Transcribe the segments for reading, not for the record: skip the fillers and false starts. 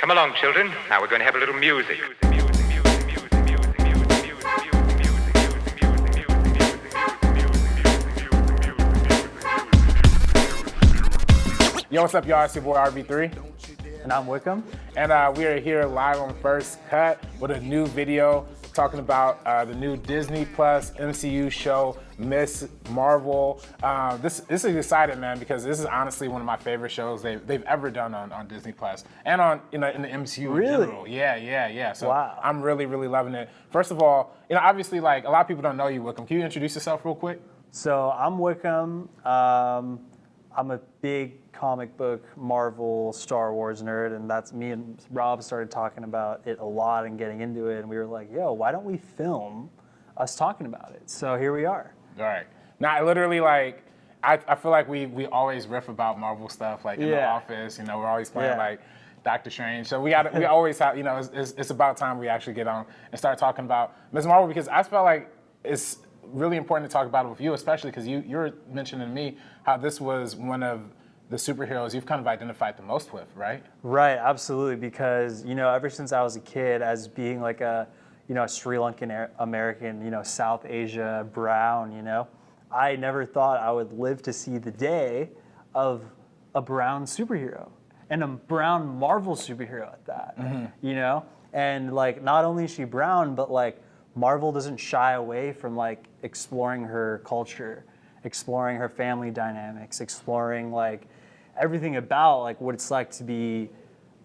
Come along, children. Now we're going to have a little music. Yo, what's up, y'all? It's your boy RB3. And I'm Wikum. And we are here live on First Cut with a new video talking about the new Disney Plus MCU show, Ms. Marvel. This is exciting, man, because this is honestly one of my favorite shows they've ever done on Disney Plus and on in the MCU really? in general. Yeah. So wow. I'm really loving it. First of all, obviously, like, a lot of people don't know you, Wikum. Can you introduce yourself real quick? So I'm Wikum. I'm a big comic book, Marvel, Star Wars nerd, and that's me and Rob started talking about it a lot and getting into it, and we were like, yo, why don't we film us talking about it? So here we are. All right. Now, literally, like, I feel like we always riff about Marvel stuff, like in the office, we're always playing like Doctor Strange. So we always have, it's about time we actually get on and start talking about Ms. Marvel, because I felt like it's really important to talk about it with you, especially because you were mentioning to me how this was one of the superheroes you've kind of identified the most with, right? Right, absolutely, because, ever since I was a kid, as being like a Sri Lankan American, South Asia, brown, I never thought I would live to see the day of a brown superhero, and a brown Marvel superhero at that, And, like, not only is she brown, but, like, Marvel doesn't shy away from, like, exploring her culture, exploring her family dynamics, exploring, like, everything about, like, what it's like to be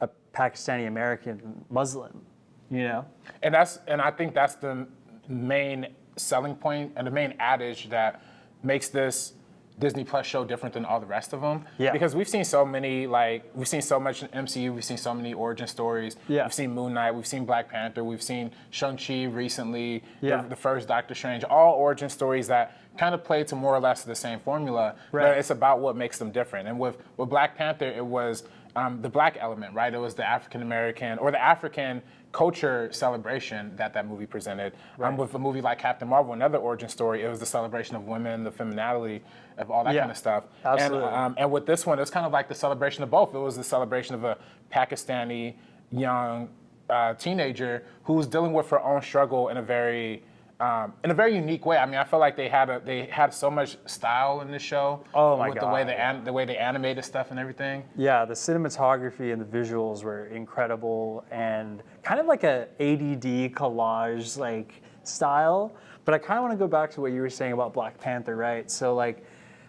a Pakistani American Muslim, And I think that's the main selling point and the main adage that makes this Disney Plus show different than all the rest of them. Yeah. Because we've seen so many, we've seen so much in MCU, we've seen so many origin stories. Yeah. We've seen Moon Knight, we've seen Black Panther, we've seen Shang-Chi recently, Yeah. the first Doctor Strange, all origin stories that kind of play to more or less the same formula, right. But it's about what makes them different. And with Black Panther, it was the Black element, right? It was the African American or the African culture celebration that movie presented. Right. With a movie like Captain Marvel, another origin story, it was the celebration of women, the femininity of all that kind of stuff. Absolutely. And with this one, it was kind of like the celebration of both. It was the celebration of a Pakistani young teenager who was dealing with her own struggle in a very unique way. I mean, I feel like they had so much style in this show. Oh my with God. the way they animated stuff and everything. Yeah, the cinematography and the visuals were incredible and kind of like a ADD collage like style. But I kind of want to go back to what you were saying about Black Panther, right? So like,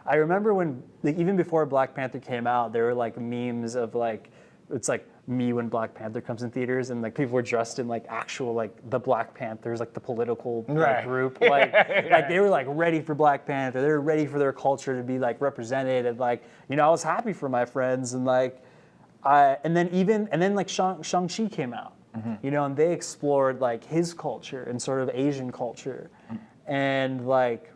I remember when, like, even before Black Panther came out, there were like memes of like, it's like me when Black Panther comes in theaters, and like people were dressed in like actual like the Black Panthers, like the political like, group, like like they were like ready for Black Panther. They were ready for their culture to be like represented, and like I was happy for my friends, and like and then like Shang-Chi came out, and they explored like his culture and sort of Asian culture, and like.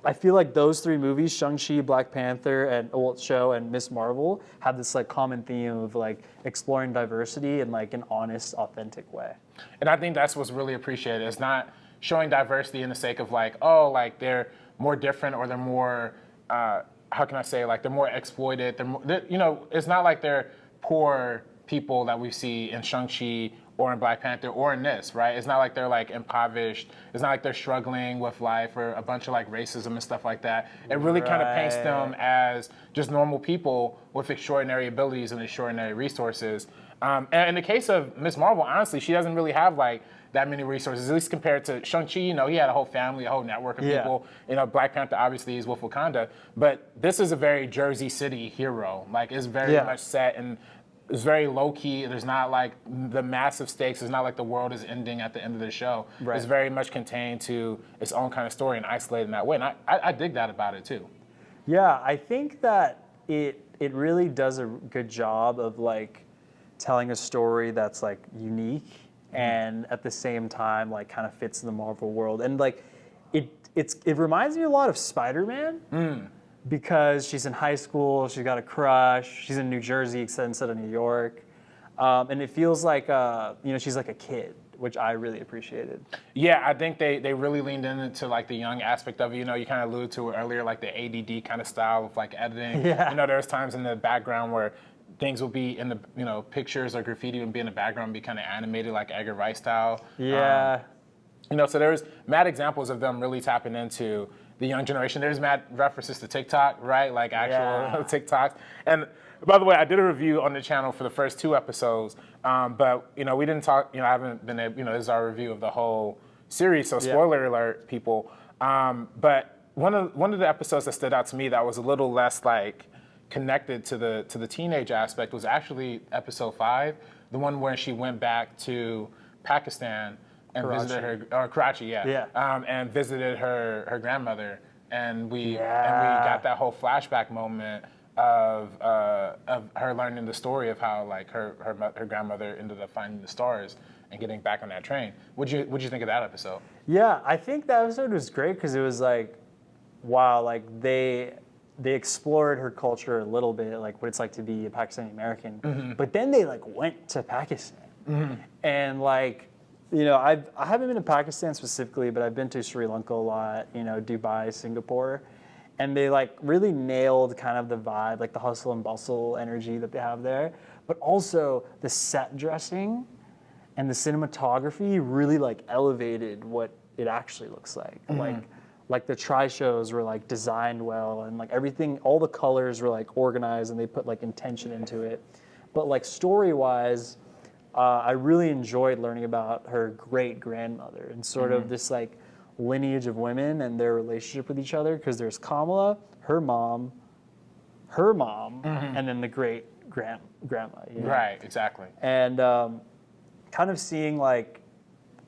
I feel like those three movies, Shang-Chi, Black Panther, and Ms. Marvel, have this like common theme of like exploring diversity in like an honest, authentic way. And I think that's what's really appreciated. It's not showing diversity in the sake of like, oh, like they're more different or they're more, how can I say, like they're more exploited. It's not like they're poor people that we see in Shang-Chi or in Black Panther or in this, right? It's not like they're like impoverished. It's not like they're struggling with life or a bunch of like racism and stuff like that. It really kind of paints them as just normal people with extraordinary abilities and extraordinary resources. And in the case of Ms. Marvel, honestly, she doesn't really have like that many resources, at least compared to Shang-Chi. He had a whole family, a whole network of people. Black Panther obviously is with Wakanda, but this is a very Jersey City hero. Like it's very much set in. It's very low key. There's not like the massive stakes. It's not like the world is ending at the end of the show. Right. It's very much contained to its own kind of story and isolated in that way. And I dig that about it too. Yeah, I think that it really does a good job of like telling a story that's like unique and at the same time like kind of fits in the Marvel world. And like it reminds me a lot of Spider-Man. Because she's in high school, she's got a crush, she's in New Jersey instead of New York. And it feels like, she's like a kid, which I really appreciated. Yeah, I think they really leaned into like the young aspect of it. You kind of alluded to it earlier, like the ADD kind of style of like editing. Yeah. There's times in the background where things will be in the, pictures or graffiti would be in the background, be kind of animated like Edgar Wright style. Yeah. So there's mad examples of them really tapping into the young generation. There's mad references to TikTok, right? Like actual TikToks. And by the way, I did a review on the channel for the first 2 episodes, but we didn't talk. I haven't been able. This is our review of the whole series, so spoiler alert, people. But one of the episodes that stood out to me that was a little less like connected to the teenage aspect was actually episode 5, the one where she went back to Pakistan and visited her Karachi, and visited her grandmother, and we got that whole flashback moment of her learning the story of how like her grandmother ended up finding the stars and getting back on that train. What'd you think of that episode? Yeah, I think that episode was great because it was like, wow, like they explored her culture a little bit, like what it's like to be a Pakistani American, but then they like went to Pakistan, and like, I haven't been to Pakistan specifically, but I've been to Sri Lanka a lot, Dubai, Singapore, and they like really nailed kind of the vibe, like the hustle and bustle energy that they have there, but also the set dressing and the cinematography really like elevated what it actually looks like. Like the tri-shows were like designed well, and like everything, all the colors were like organized and they put like intention into it. But like story-wise, I really enjoyed learning about her great grandmother and sort of this like lineage of women and their relationship with each other, because there's Kamala, her mom, and then the great grandma. Right, exactly. And kind of seeing like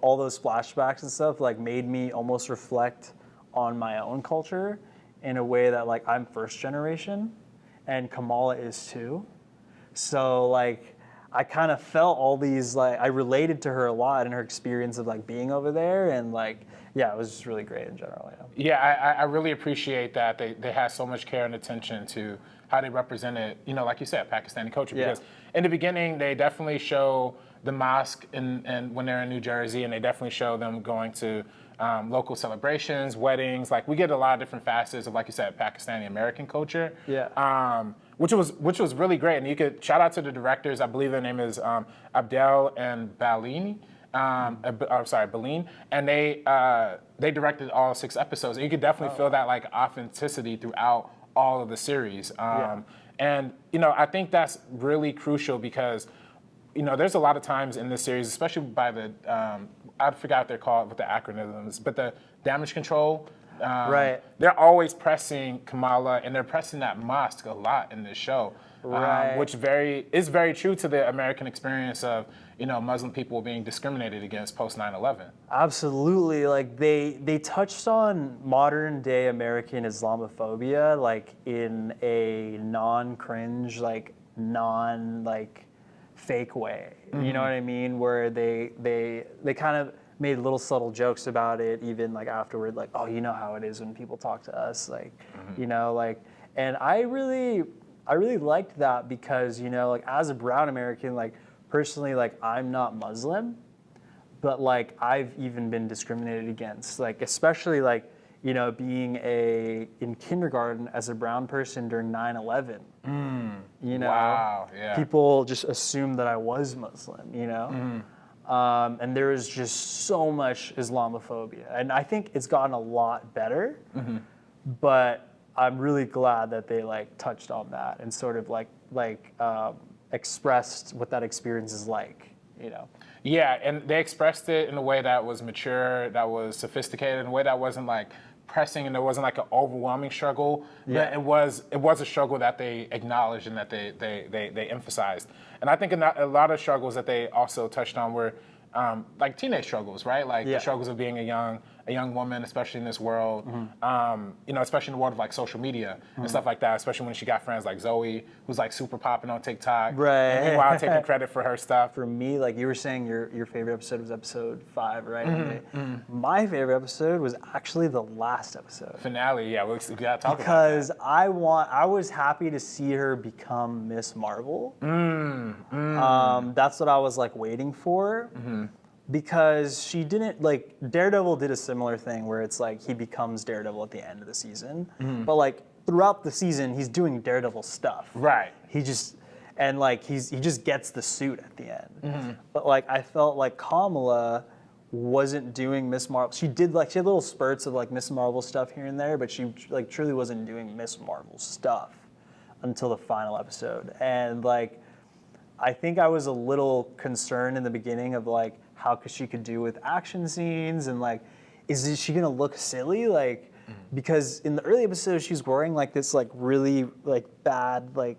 all those flashbacks and stuff like made me almost reflect on my own culture in a way that like I'm first generation and Kamala is too. So like I kind of felt all these, like I related to her a lot in her experience of like being over there, and like, yeah, it was just really great in general. Yeah, I really appreciate that they had so much care and attention to how they represented, like you said, Pakistani culture. Because in the beginning, they definitely show the mosque and when they're in New Jersey, and they definitely show them going to local celebrations, weddings. Like we get a lot of different facets of, like you said, Pakistani American culture. Which was really great. And you could shout out to the directors. I believe their name is Abdel and Balini. Baleen, and they directed all 6 episodes. And you could definitely feel that like authenticity throughout all of the series. And I think that's really crucial because there's a lot of times in this series, especially by the I forgot what they're called with the acronyms, but the damage control. They're always pressing Kamala, and they're pressing that mosque a lot in this show, which is very true to the American experience of Muslim people being discriminated against post 9/11. Absolutely, like they touched on modern day American Islamophobia like in a non-cringe, like fake way. You know what I mean? Where they kind of made little subtle jokes about it, even like afterward, like, oh, you know how it is when people talk to us, like, and I really liked that because, like as a brown American, like personally, like I'm not Muslim, but like I've even been discriminated against, like especially like, being in kindergarten as a brown person during 9/11. Wow, yeah. People just assumed that I was Muslim, and there is just so much Islamophobia. And I think it's gotten a lot better, but I'm really glad that they like touched on that and sort of expressed what that experience is like, Yeah, and they expressed it in a way that was mature, that was sophisticated, in a way that wasn't like pressing, and there wasn't like an overwhelming struggle. But it was a struggle that they acknowledged and that they emphasized. And I think a lot of struggles that they also touched on were like teenage struggles, right? Like the struggles of being a young woman, especially in this world, especially in the world of like social media and stuff like that, especially when she got friends like Zoe, who's like super popping on TikTok. And meanwhile taking credit for her stuff. For me, like you were saying, your favorite episode was episode 5, right? My favorite episode was actually the last episode. Finale, yeah, we gotta talk about that. Because I was happy to see her become Miss Marvel. That's what I was like waiting for. Because she didn't, like, Daredevil did a similar thing where it's like he becomes Daredevil at the end of the season. But like throughout the season, he's doing Daredevil stuff. Right. and like he just gets the suit at the end. But like I felt like Kamala wasn't doing Miss Marvel. She had little spurts of like Miss Marvel stuff here and there, but she like truly wasn't doing Miss Marvel stuff until the final episode. And like I think I was a little concerned in the beginning of like how she could do with action scenes and like is she gonna look silly like because in the early episodes she's wearing like this like really like bad like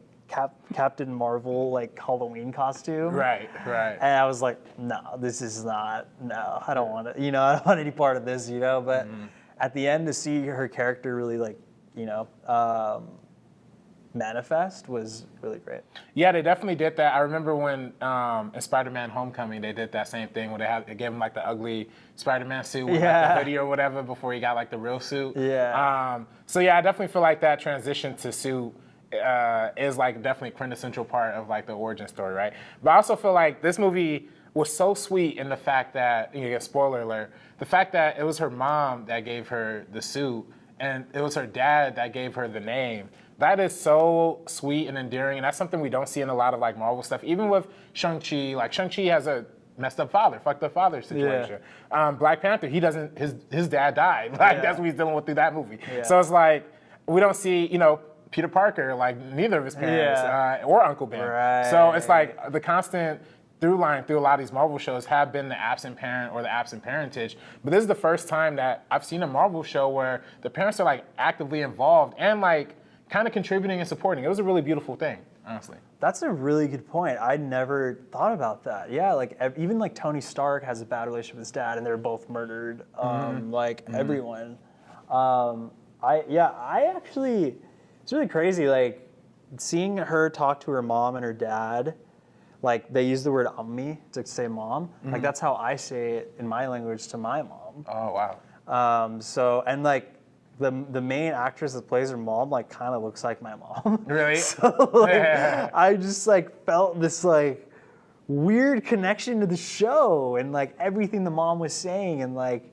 Captain Marvel like Halloween costume. Right. And I was like, no, this is not. No, I don't want it. You know, I don't want any part of this. You know, but at the end to see her character really like, you know, manifest was really great. Yeah, they definitely did that. I remember when in Spider-Man: Homecoming they did that same thing where they gave him like the ugly Spider-Man suit with like, the hoodie or whatever before he got like the real suit. Yeah. So yeah, I definitely feel like that transition to suit is like definitely a quintessential part of like the origin story, right? But I also feel like this movie was so sweet in the fact that, you know, spoiler alert, the fact that it was her mom that gave her the suit and it was her dad that gave her the name. That is so sweet and endearing, and that's something we don't see in a lot of like Marvel stuff. Even with Shang-Chi, like Shang-Chi has a messed up father, fucked up father situation. Black Panther, he doesn't, his dad died. Like that's what he's dealing with through that movie. So it's like, we don't see, you know, Peter Parker, like neither of his parents or Uncle Ben. Right. So it's like the constant through line through a lot of these Marvel shows have been the absent parent or the absent parentage. But this is the first time that I've seen a Marvel show where the parents are like actively involved and like kind of contributing and supporting. It was a really beautiful thing, honestly. That's a really good point. I never thought about that. Yeah, like even like Tony Stark has a bad relationship with his dad, and they're both murdered. Like everyone. I actually. It's really crazy, like, seeing her talk to her mom and her dad, like, they use the word ammi to say mom. Like, that's how I say it in my language to my mom. Oh, wow. So, and, like, the main actress that plays her mom, like, kind of looks like my mom. Really? So, like, I just, like, felt this, like, weird connection to the show and, like, everything the mom was saying and, like,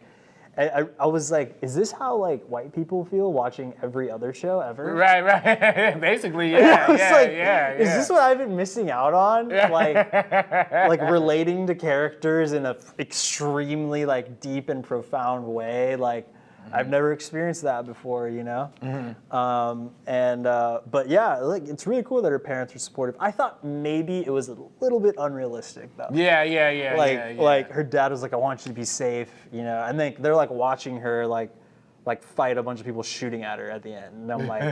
I was like, is this how like white people feel watching every other show ever? Right. Basically, yeah. Is this what I've been missing out on? Like relating to characters in a extremely like deep and profound way. Like I've never experienced that before, you know? But yeah, like it's really cool that her parents are supportive. I thought maybe it was a little bit unrealistic though. Yeah. Like her dad was like, I want you to be safe, you know? And they're like watching her like fight a bunch of people shooting at her at the end. And I'm like,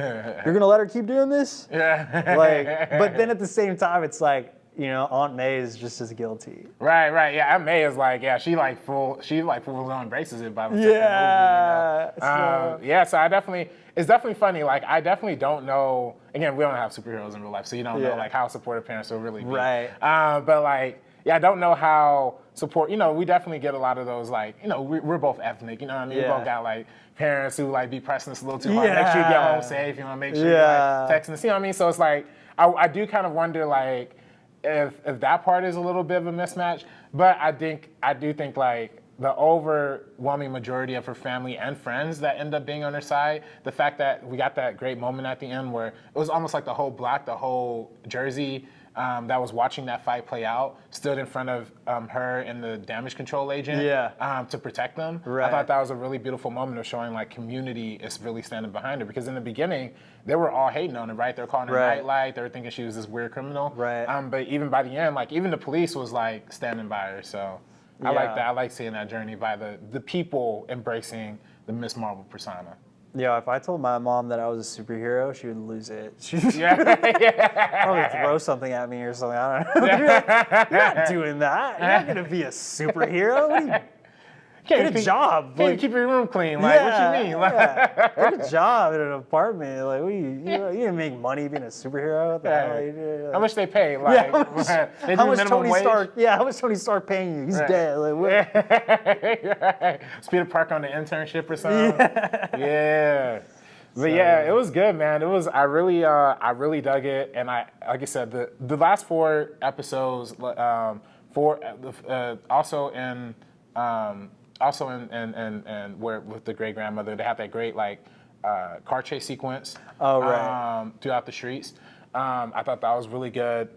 you're gonna let her keep doing this? Yeah. Like, but then at the same time, it's like, you know, Aunt May is just as guilty. Right. Yeah, Aunt May is like, she full on embraces it by the second movie. You know? So it's definitely funny. Like, I definitely don't know. Again, we don't have superheroes in real life, so you don't know like how supportive parents will really be. Right. But like, I don't know how support. You know, we definitely get a lot of those. Like, you know, we're both ethnic. You know what I mean? We both got like parents who like be pressing us a little too hard. Make sure you get home safe. You know, make sure you like texting us. You know what I mean? So it's like, I do kind of wonder like. If that part is a little bit of a mismatch, but I do think like the overwhelming majority of her family and friends that end up being on her side, the fact that we got that great moment at the end where it was almost like the whole Jersey that was watching that fight play out stood in front of her and the damage control agent to protect them. Right. I thought that was a really beautiful moment of showing like community is really standing behind her, because in the beginning they were all hating on her, right? They were calling her nightlight. They were thinking she was this weird criminal. Right. But even by the end, like even the police was like standing by her. So I like that. I like seeing that journey by the people embracing the Miss Marvel persona. Yeah, if I told my mom that I was a superhero, she would lose it. She would probably throw something at me or something. I don't know. You're not doing that. You're not going to be a superhero. What are you? Get a job. Can't keep your room clean. Like, what you mean? Get a job in an apartment. Like, you didn't make money being a superhero. What the hell? How much they pay? Like, they do how much minimum Tony wage? Stark? Yeah, how much Tony Stark paying you? He's dead. Like, what? Peter Parker on the internship or something. Yeah. But it was good, man. It was. I really dug it, and like I said, the last 4 episodes, also in where with the great grandmother, they have that great like car chase sequence. Oh right. Throughout the streets, I thought that was really good.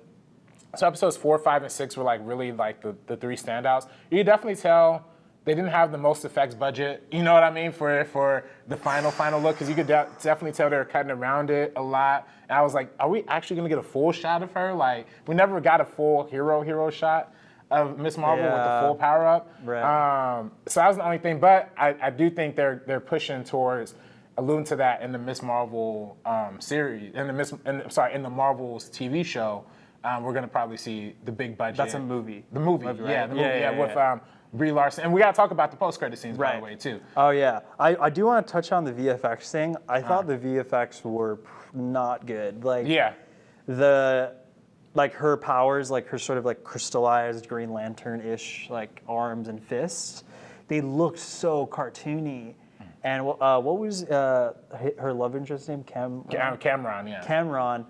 So episodes 4, 5, and 6 were like really like the three standouts. You could definitely tell they didn't have the most effects budget, you know what I mean, for the final look, because you could definitely tell they were cutting around it a lot. And I was like, are we actually gonna get a full shot of her? Like, we never got a full hero shot of Miss Marvel with the full power up. Right. So that was the only thing, but I do think they're pushing towards alluding to that in the Miss Marvel series, in the Marvel's TV show. We're gonna probably see the big budget. That's a movie. The movie, right? yeah, the movie, Yeah, with Brie Larson, and we gotta talk about the post-credit scenes by the way too. Oh yeah, I do want to touch on the VFX thing. I thought the VFX were not good. Like like her powers, like her sort of like crystallized Green Lantern-ish like arms and fists, they looked so cartoony. And what was her love interest name? Cameron, yeah. Cameron.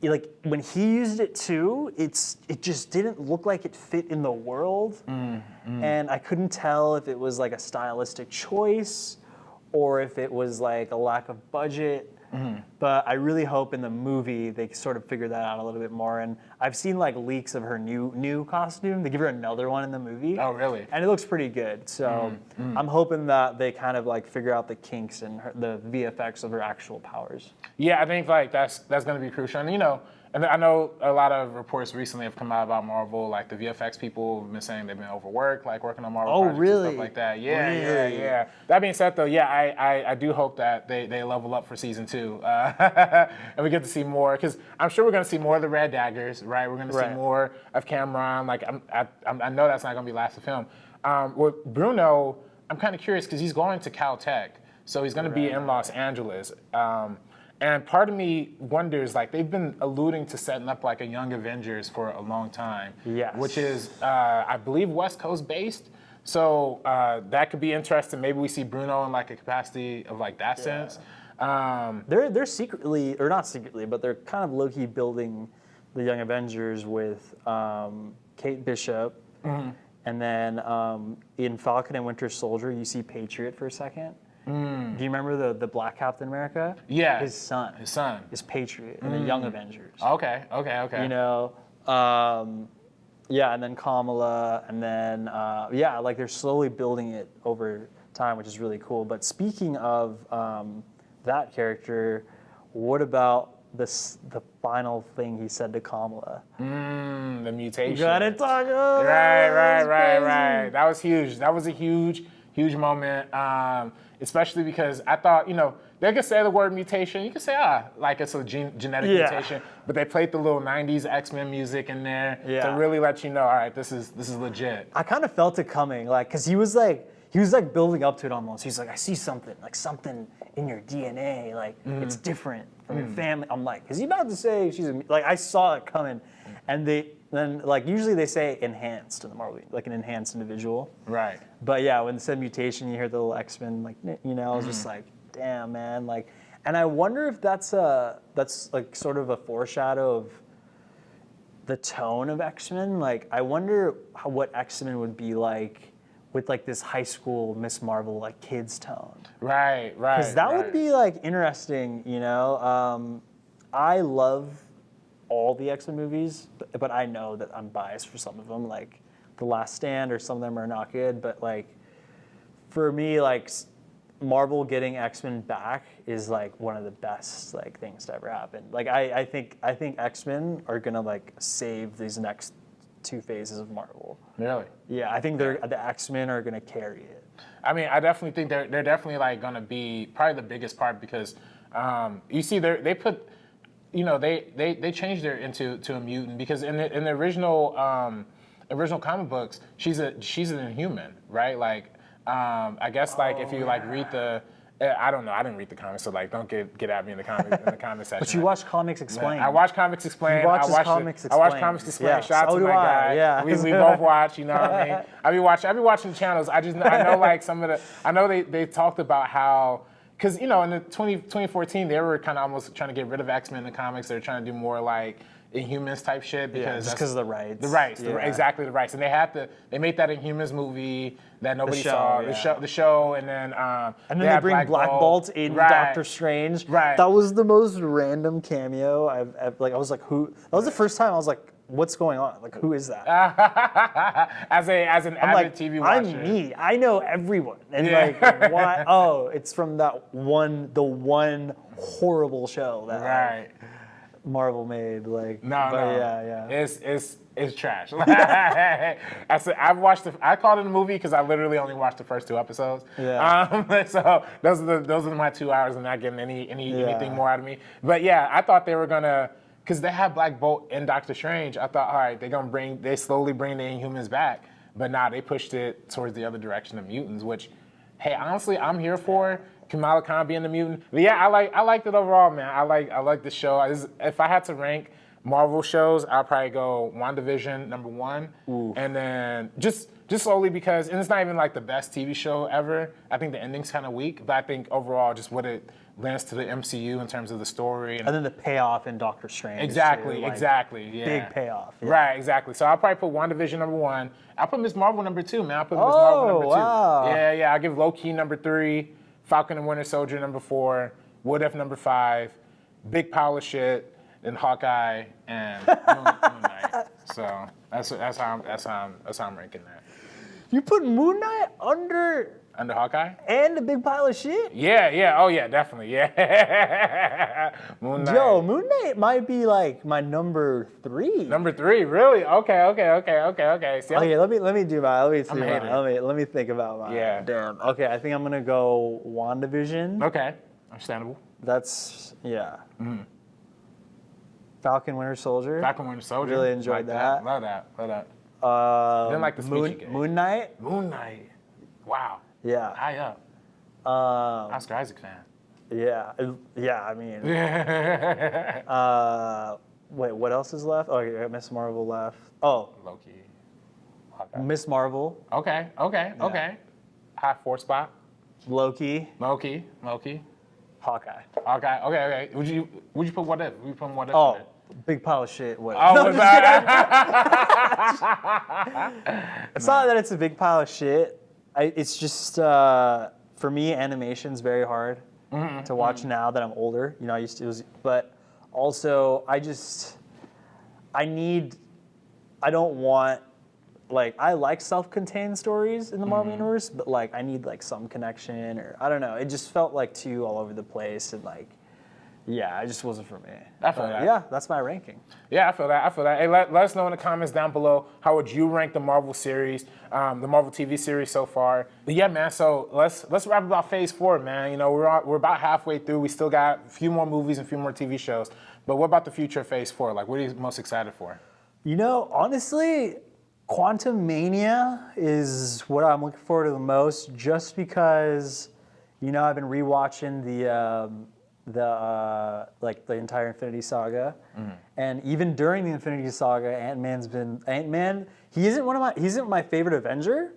Like when he used it too, it just didn't look like it fit in the world, and I couldn't tell if it was like a stylistic choice or if it was like a lack of budget. But I really hope in the movie they sort of figure that out a little bit more. And I've seen like leaks of her new costume. They give her another one in the movie. Oh, really? And it looks pretty good. So I'm hoping that they kind of like figure out the kinks and the VFX of her actual powers. Yeah, I think like that's going to be crucial. And and I know a lot of reports recently have come out about Marvel, like the VFX people have been saying they've been overworked, like working on Marvel projects and stuff like that. Yeah. That being said, though, I do hope that they level up for season 2, and we get to see more, because I'm sure we're going to see more of the Red Daggers, right? We're going to see more of Cameron. Like I know that's not going to be last of film. With Bruno, I'm kind of curious because he's going to Caltech, so he's going to be in Los Angeles. And part of me wonders, like, they've been alluding to setting up like a Young Avengers for a long time. Yes. Which is, I believe, West Coast based. So that could be interesting. Maybe we see Bruno in like a capacity of like that sense. They're secretly, or not secretly, but they're kind of low-key building the Young Avengers with Kate Bishop. And then in Falcon and Winter Soldier, you see Patriot for a second. Do you remember the Black Captain America? Yeah. His son is Patriot in the Young Avengers. Okay. You know, and then Kamala, and then like they're slowly building it over time, which is really cool. But speaking of that character, what about the final thing he said to Kamala? The mutation. You gotta talk about Right. That was huge. That was a huge moment. Especially because I thought, they could say the word mutation. You could say, like it's a genetic mutation. But they played the little 90s X-Men music in there to really let you know, all right, this is legit. I kind of felt it coming, like, because he was like building up to it almost. He's like, I see something in your DNA, like it's different from your family. I'm like, is he about to say like I saw it coming, and then like usually they say enhanced in the Marvel, like an enhanced individual. Right. But yeah, when it said mutation, you hear the little X-Men, like, I was just like, damn, man, like, and I wonder if that's like sort of a foreshadow of the tone of X-Men. Like, I wonder what X-Men would be like with like this high school Miss Marvel like kids tone. Right. Because that would be like interesting, I love all the X-Men movies, but I know that I'm biased for some of them, like The Last Stand, or some of them are not good. But like, for me, like Marvel getting X-Men back is like one of the best like things to ever happen. Like I think X-Men are gonna like save these next 2 phases of Marvel. Really? Yeah, I think the X-Men are gonna carry it. I mean, I definitely think they're definitely like gonna be probably the biggest part, because you see they put. They changed her into a mutant, because in the original comic books, she's an Inhuman, right? Like, I guess like if you like read the, I don't know, I didn't read the comics, so like don't get at me in the comment section. But you watch Comics Explained. I watch Comics Explained. I watch Comics Explained. Yeah, shout out to my guy. Yeah. We both watch. You know what I mean? I be watching the channels. I know like some of the. I know they talked about how. Because, in the 2014, they were kind of almost trying to get rid of X-Men in the comics. They were trying to do more like Inhumans type shit, because just because of the rights. The rights, exactly the rights. And they made that Inhumans movie that nobody saw. The show, and then they bring Black Bolt in Doctor Strange. Right. That was the most random cameo I've like. I was like, who? That was the first time I was like, what's going on? Like, who is that? as an I'm avid like, TV watcher. I'm me. I know everyone. And Yeah. like, why? Oh, it's from the one horrible show that Right. Marvel made. Like, No, but no. yeah. It's trash. I called it a movie because I literally only watched the first 2 episodes. Yeah. So those are my 2 hours and not getting anything more out of me. But yeah, I thought they were gonna, because they had Black Bolt and Doctor Strange. I thought, all right, they slowly bring the Inhumans back. But nah, they pushed it towards the other direction of mutants, which, hey, honestly, I'm here for. Kamala Khan being the mutant. But yeah, I liked it overall, man. I like the show. If I had to rank Marvel shows, I'll probably go WandaVision #1, and then just solely because, and it's not even like the best TV show ever. I think the ending's kind of weak, but I think overall, just what it lends to the MCU in terms of the story and then the payoff in Doctor Strange. exactly, too, like, exactly, yeah, big payoff. Yeah. Right, exactly. So I'll probably put WandaVision #1. I'll put Miss Marvel #2, man. I'll put Miss Marvel #2. Wow. Yeah. I'll give Loki #3, Falcon and Winter Soldier #4, What If #5, big pile of shit. Then Hawkeye and Moon Knight. So that's how I'm ranking that. You put Moon Knight under Hawkeye? and a big pile of shit? Yeah. Oh yeah, definitely. Yeah. Moon Knight. Yo, Moon Knight might be like my number 3. #3, really? Okay. See, Okay, let me do my. I'm a hater. Let me think about mine. Yeah. Damn. Okay, I think I'm gonna go WandaVision. Okay, understandable. That's yeah. Falcon Winter Soldier. Falcon Winter Soldier. Really enjoyed that. Love that. Didn't like the speech he gave. Moon Knight. Moon Knight. Wow. Yeah. High up. Oscar Isaac fan. Yeah. Yeah. I mean. Wait, what else is left? Oh, yeah, Miss Marvel left. Oh, Loki. Hawkeye. Miss Marvel. Okay. High 4 spot. Loki. Loki. Hawkeye. Okay. Would you put What If? Would you put What If? Oh, in it? big pile of shit. What? Oh, was that? It's not that it's a big pile of shit. It's just for me, animation's very hard to watch now that I'm older. You know, I used to, but also I don't want, like, I like self-contained stories in the Marvel universe, but like I need like some connection, or I don't know. It just felt like too all over the place, and like, yeah, it just wasn't for me. I feel that. Yeah, that's my ranking. Yeah, I feel that. Hey, let us know in the comments down below, how would you rank the Marvel series, the Marvel TV series so far. But yeah, man, so let's wrap about Phase 4, man. You know, we're about halfway through. We still got a few more movies and a few more TV shows. But what about the future of Phase 4? Like, what are you most excited for? You know, honestly, Quantum Mania is what I'm looking forward to the most, just because, you know, I've been rewatching the entire Infinity Saga, and even during the Infinity Saga, Ant-Man. He isn't my favorite Avenger,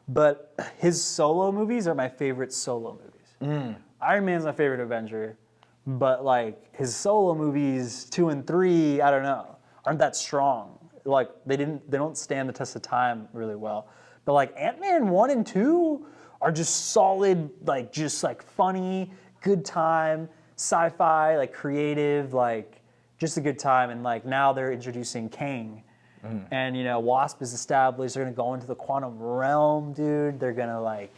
but his solo movies are my favorite solo movies. Iron Man's my favorite Avenger, but like his solo movies 2 and 3, I don't know, aren't that strong. Like they don't stand the test of time really well. But like Ant-Man 1 and 2 are just solid, like just like funny, good time, sci-fi, like creative, like just a good time. And like now they're introducing Kang. And you know, Wasp is established. They're gonna go into the quantum realm, dude. They're gonna like,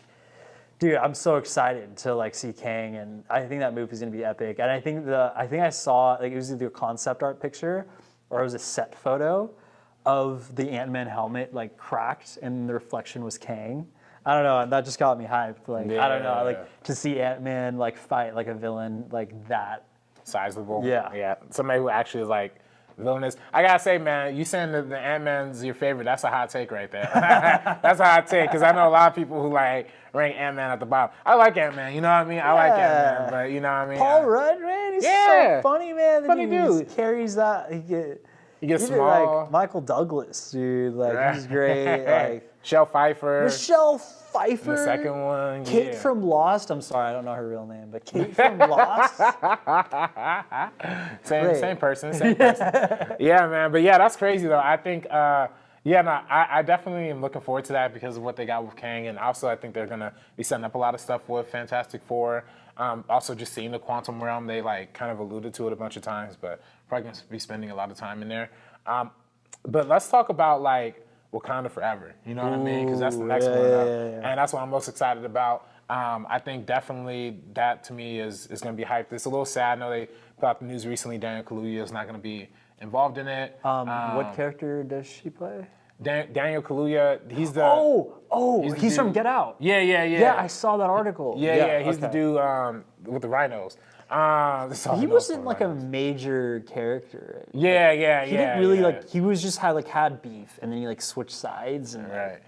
dude, I'm so excited to like see Kang, and I think that movie is gonna be epic. And I think I saw, like, it was either a concept art picture or it was a set photo of the Ant-Man helmet like cracked, and the reflection was Kang. I don't know, and that just got me hyped. Like, I don't know, like to see Ant-Man like fight like a villain like that. Sizable. Yeah. Somebody who actually is like villainous. I gotta say, man, you saying that the Ant-Man's your favorite, that's a hot take right there. That's a hot take, because I know a lot of people who like rank Ant-Man at the bottom. I like Ant-Man, you know what I mean? I like Ant-Man, but you know what I mean? Paul Rudd, man, he's so funny, man. Funny He dude. Carries that. He gets Even small. like Michael Douglas, dude, like he's great. Like Michelle Pfeiffer. Michelle Pfeiffer. The second one. Kate from Lost. I'm sorry, I don't know her real name, but Kate from Lost. Same person. Yeah, man. But yeah, that's crazy though. I think, I definitely am looking forward to that because of what they got with Kang, and also I think they're gonna be setting up a lot of stuff with Fantastic Four. Also, just seeing the quantum realm, they like kind of alluded to it a bunch of times, but probably gonna be spending a lot of time in there. But let's talk about like Wakanda Forever. You know what I mean? Because that's the next one up, and that's what I'm most excited about. I think definitely that to me is going to be hyped. It's a little sad. I know they put out the news recently. Daniel Kaluuya is not going to be involved in it. What character does she play? Daniel Kaluuya, he's the he's from Get Out. Yeah. Yeah, I saw that article. Yeah. He's the dude with the rhinos. He wasn't like a major character. Right? Yeah. He didn't really like. He was just had beef, and then he like switched sides, and right.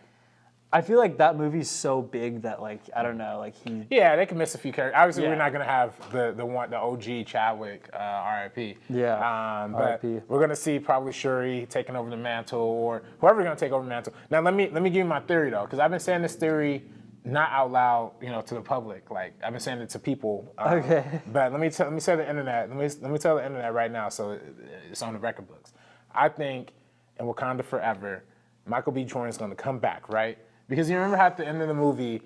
I feel like that movie's so big that like I don't know, like he. Yeah, they can miss a few characters. Obviously, Yeah. we're not gonna have the OG Chadwick, R.I.P. Yeah. But R.I.P. we're gonna see probably Shuri taking over the mantle, or whoever's gonna take over the mantle. Now, let me give you my theory though, because I've been saying this theory not out loud, to the public. Like I've been saying it to people. Okay. But let me tell the internet. Let me tell the internet right now, so it's on the record books. I think in Wakanda Forever, Michael B. Jordan is gonna come back, right? Because you remember at the end of the movie,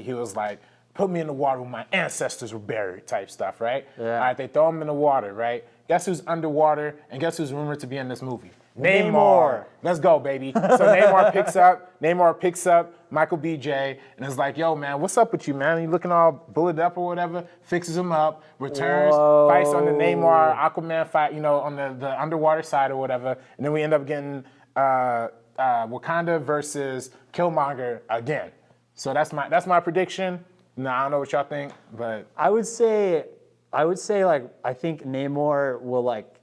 he was like, "Put me in the water where my ancestors were buried," type stuff, right? Yeah. All right, they throw him in the water, right? Guess who's underwater, and guess who's rumored to be in this movie? Namor. Let's go, baby. So Namor picks up Michael B.J. and is like, "Yo, man, what's up with you, man? You looking all bulleted up or whatever?" Fixes him up, returns, fights on the Namor Aquaman fight, on the underwater side or whatever, and then we end up getting Wakanda versus Killmonger again. So that's my prediction. Now I don't know what y'all think, but I would say like I think Namor will like.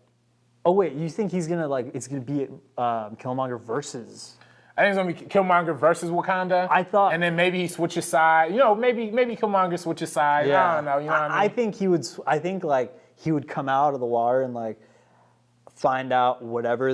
Oh wait, you think he's gonna like it's gonna be Killmonger versus? I think it's gonna be Killmonger versus Wakanda. I thought, and then maybe he switches side. Maybe Killmonger switches side. Yeah. I don't know. You know what I mean? I think he would. I think like he would come out of the water and like find out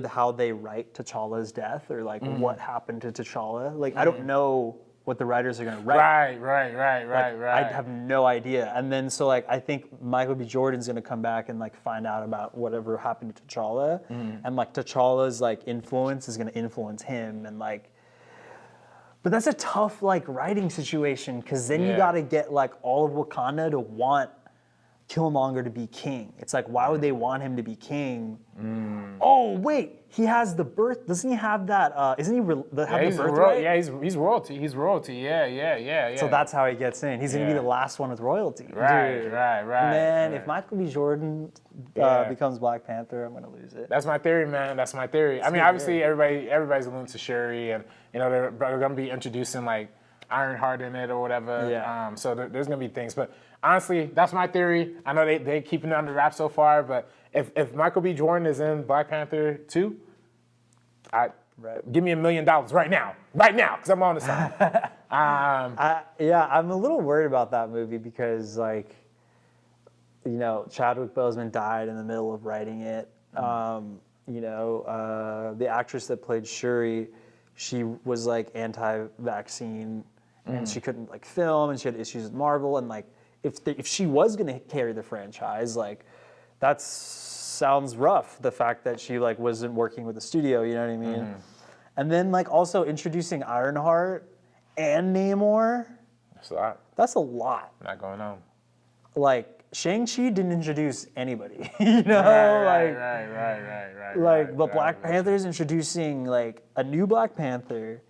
how they write T'Challa's death or like what happened to T'Challa. Like I don't know what the writers are gonna write. Right. I have no idea. And then so like I think Michael B. Jordan's gonna come back and like find out about whatever happened to T'Challa, and like T'Challa's like influence is gonna influence him and like. But that's a tough like writing situation because then you gotta get like all of Wakanda to want Killmonger to be king. It's like, why would they want him to be king? Oh wait, he has the birth. Doesn't he have that? Isn't he have the birthright? Yeah, he's royalty. He's royalty. Yeah. So that's how he gets in. He's gonna be the last one with royalty. Right. Man, right. if Michael B. Jordan becomes Black Panther, I'm gonna lose it. That's my theory, man. That's my theory. I mean, obviously, everybody's alluding to Shuri, and they're gonna be introducing like Ironheart in it or whatever. Yeah. So there's gonna be things, but honestly, that's my theory. I know they keeping it under wraps so far, but if Michael B. Jordan is in Black Panther 2, give me $1 million right now, because I'm on the side. I'm a little worried about that movie because like, Chadwick Boseman died in the middle of writing it. The actress that played Shuri, she was like anti-vaccine, and she couldn't like film, and she had issues with Marvel, and like. If she was gonna carry the franchise, like that sounds rough. The fact that she like wasn't working with the studio, you know what I mean? And then like also introducing Ironheart and Namor. That's a lot. That's a lot. Not going on. Like Shang-Chi didn't introduce anybody, Right. But Black Panther's introducing like a new Black Panther,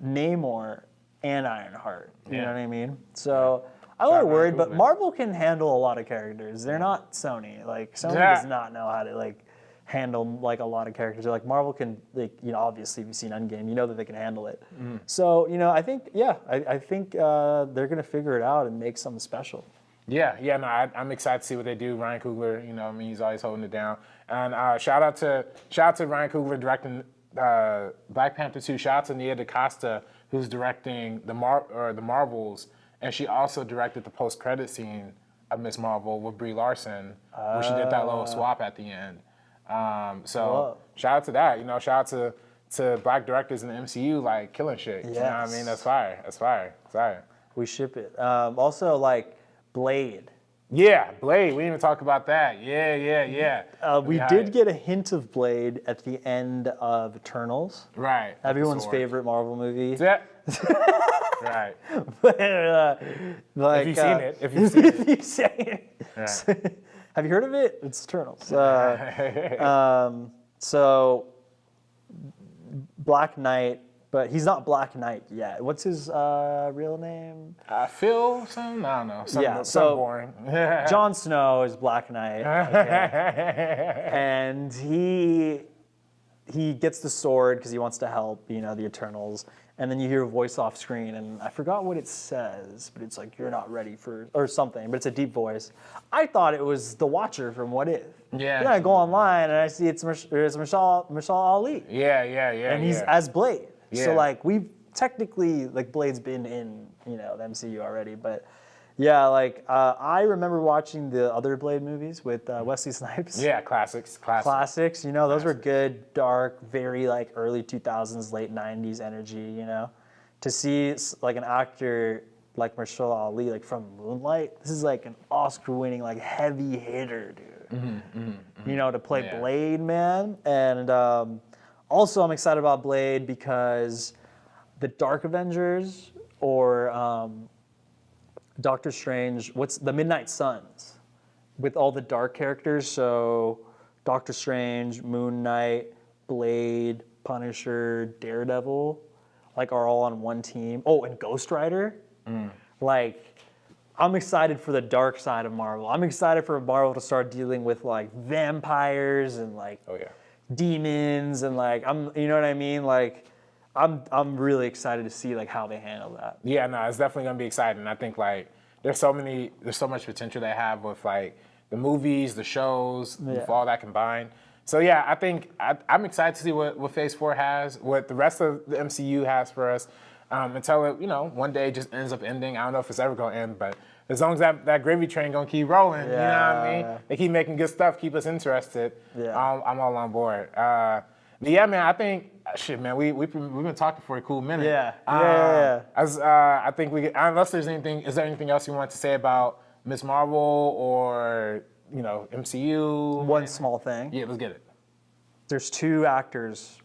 Namor, and Ironheart. You know what I mean? So. I'm a little worried, but Marvel can handle a lot of characters. They're not Sony. Like Sony does not know how to like handle like a lot of characters. Like Marvel can, like obviously if you've seen Endgame, you know that they can handle it. So I think I think they're gonna figure it out and make something special. Yeah. No, I'm excited to see what they do. Ryan Coogler, he's always holding it down. And shout out to Ryan Coogler directing Black Panther 2. Shout out to Nia DaCosta who's directing the Marvels. And she also directed the post-credit scene of Ms. Marvel with Brie Larson, where she did that little swap at the end. Shout out to that. Shout out to Black directors in the MCU, like killing shit. You know what I mean? That's fire. We ship it. Also, like Blade. Yeah, Blade. We didn't even talk about that. Yeah. We did get a hint of Blade at the end of Eternals. Right. Everyone's favorite Marvel movie. Yeah. Right. Like, if you've seen it. Right. Have you heard of it? It's Eternals. So Black Knight, but he's not Black Knight yet. What's his real name? Phil, something? I don't know. Yeah, Something so boring. Jon Snow is Black Knight, okay. And he gets the sword because he wants to help, the Eternals. And then you hear a voice off screen, and I forgot what it says, but it's like, you're not ready for, or something, but it's a deep voice. I thought it was the Watcher from What If. Yeah. Then I go online, and I see it's Mahershala Ali. Yeah. And he's as Blade. Yeah. So, like, we've technically, like, Blade's been in, the MCU already, but yeah, like, I remember watching the other Blade movies with Wesley Snipes. Yeah, classics. Classics, those were good, dark, very like early 2000s, late 90s energy, To see like an actor like Mahershala Ali, like from Moonlight, this is like an Oscar-winning, like heavy hitter, dude. To play Blade, man. And also I'm excited about Blade because the Dark Avengers or Doctor Strange, what's the Midnight Suns with all the dark characters? So Doctor Strange, Moon Knight, Blade, Punisher, Daredevil, like are all on one team. Oh, and Ghost Rider. Like, I'm excited for the dark side of Marvel. I'm excited for Marvel to start dealing with like vampires and like demons and like you know what I mean? Like, I'm really excited to see like how they handle that. Yeah, no, it's definitely gonna be exciting. I think like there's so much potential they have with like the movies, the shows, with all that combined. So yeah, I think I'm excited to see what Phase 4 has, what the rest of the MCU has for us, until it one day just ends up ending. I don't know if it's ever gonna end, but as long as that gravy train gonna keep rolling, you know what I mean? They keep making good stuff, keep us interested. Yeah. I'm all on board. But yeah, man, I think man, we've been talking for a cool minute. Yeah. I think unless there's is there anything else you want to say about Ms. Marvel or MCU? One small thing. Yeah, let's get it. There's 2 actors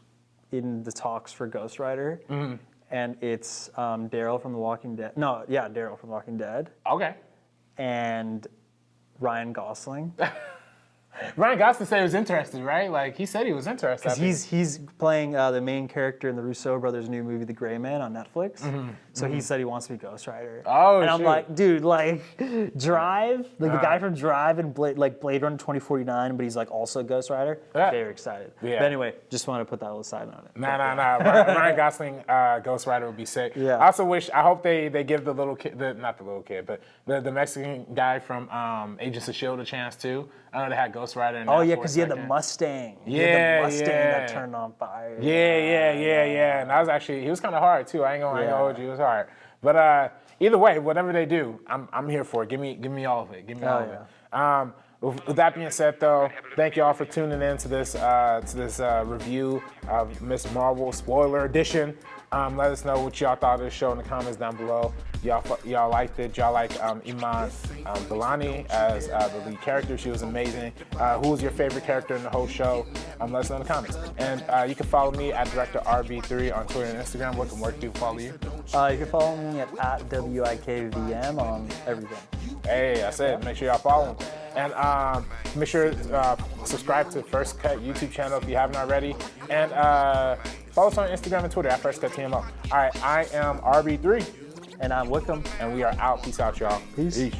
in the talks for Ghost Rider, and it's Daryl from The Walking Dead. No, yeah, Daryl from The Walking Dead. Okay. And Ryan Gosling. Ryan Gosling said he was interested, right? Like, he said he was interested. Because he's playing the main character in the Russo brothers' new movie, The Gray Man, on Netflix. So he said he wants to be Ghost Rider. Oh, and I'm like, dude, like, Drive, like the guy from Drive and Blade Runner 2049, but he's like also Ghost Rider. Very excited. Yeah. But anyway, just want to put that little side on it. Nah. Ryan Gosling, Ghost Rider would be sick. Yeah. I hope they give the little kid, not the little kid, but the Mexican guy from Agents of S.H.I.E.L.D. a chance too. I know they had Ghost Rider in that. Oh yeah, because he had the Mustang. He had the Mustang that turned on fire. Yeah. And that was actually, he was kind of hard too. I ain't gonna hold you, it was hard. But either way, whatever they do, I'm here for it. Give me all of it. Give me all of it. With that being said, though, thank you all for tuning in to this review of Ms. Marvel Spoiler Edition. Let us know what y'all thought of the show in the comments down below. Y'all liked it. Y'all like Iman Vellani as the lead character. She was amazing. Who was your favorite character in the whole show? Let us know in the comments. And you can follow me at DirectorRB3 on Twitter and Instagram. What can work do follow you? You can follow me at WIKVM on everything. Hey, that's it. Make sure y'all follow him. And make sure to subscribe to First Cut YouTube channel if you haven't already. And follow us on Instagram and Twitter at First Cut TMO. All right, I am RB3. And I'm Wikum. And we are out. Peace out, y'all. Peace.